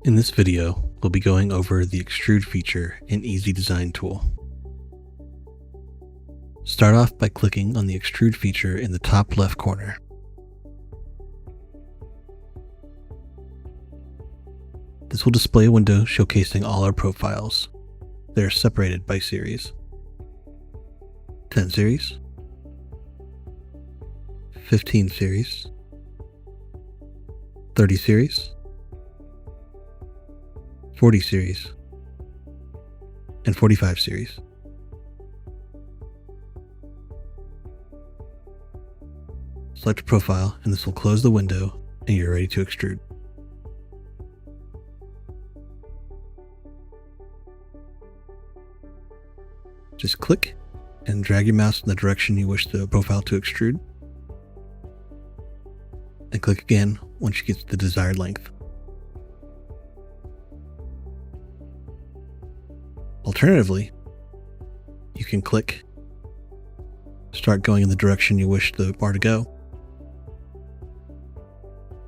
In this video, we'll be going over the Extrude feature in Easy Design tool. Start off by clicking on the Extrude feature in the top left corner. This will display a window showcasing all our profiles. They are separated by series. 10 series, 15 series, 30 series, 40 series, and 45 series. Select a profile and this will close the window and you're ready to extrude. Just click and drag your mouse in the direction you wish the profile to extrude, and click again once you get to the desired length. Alternatively, you can click, start going in the direction you wish the bar to go,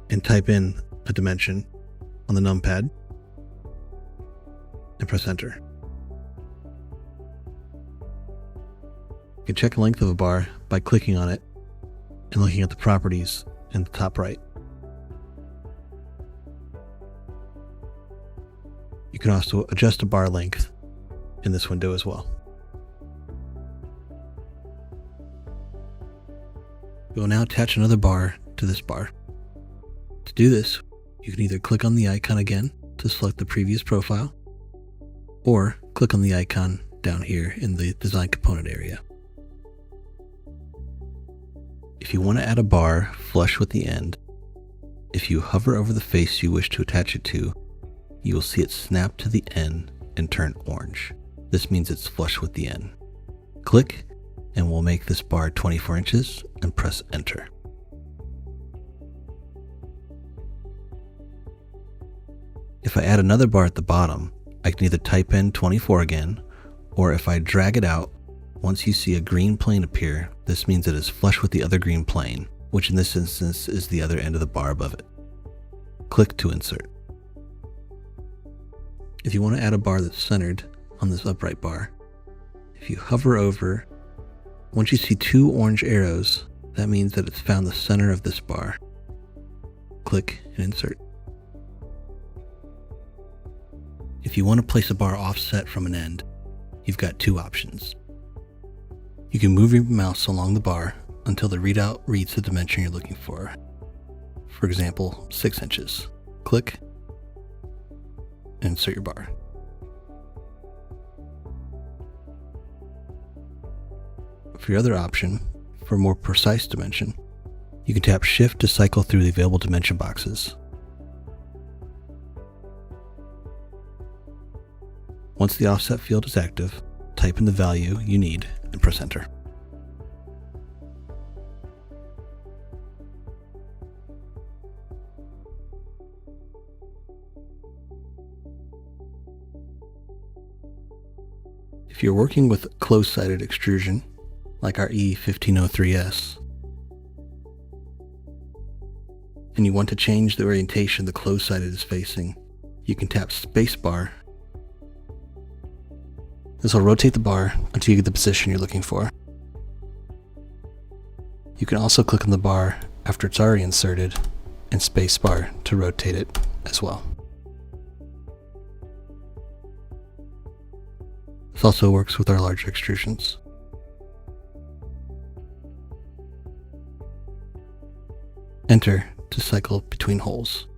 and type in a dimension on the numpad and press enter. You can check the length of a bar by clicking on it and looking at the properties in the top right. You can also adjust a bar length in this window as well. We will now attach another bar to this bar. To do this, you can either click on the icon again to select the previous profile, or click on the icon down here in the design component area. If you want to add a bar flush with the end, if you hover over the face you wish to attach it to, you will see it snap to the end and turn orange. This means it's flush with the end. Click and we'll make this bar 24 inches and press enter. If I add another bar at the bottom, I can either type in 24 again, or if I drag it out, once you see a green plane appear, this means it is flush with the other green plane, which in this instance is the other end of the bar above it. Click to insert. If you want to add a bar that's centered on this upright bar, if you hover over, once you see two orange arrows, that means that it's found the center of this bar. Click and insert. If you want to place a bar offset from an end, you've got two options. You can move your mouse along the bar until the readout reads the dimension you're looking for. For example, 6 inches. Click and insert your bar. For your other option, for a more precise dimension, you can tap Shift to cycle through the available dimension boxes. Once the offset field is active, type in the value you need and press enter. If you're working with close-sided extrusion, like our E1503S, and you want to change the orientation the close-sided is facing, you can tap spacebar. This will rotate the bar until you get the position you're looking for. You can also click on the bar after it's already inserted and spacebar to rotate it as well. This also works with our larger extrusions. Enter to cycle between holes.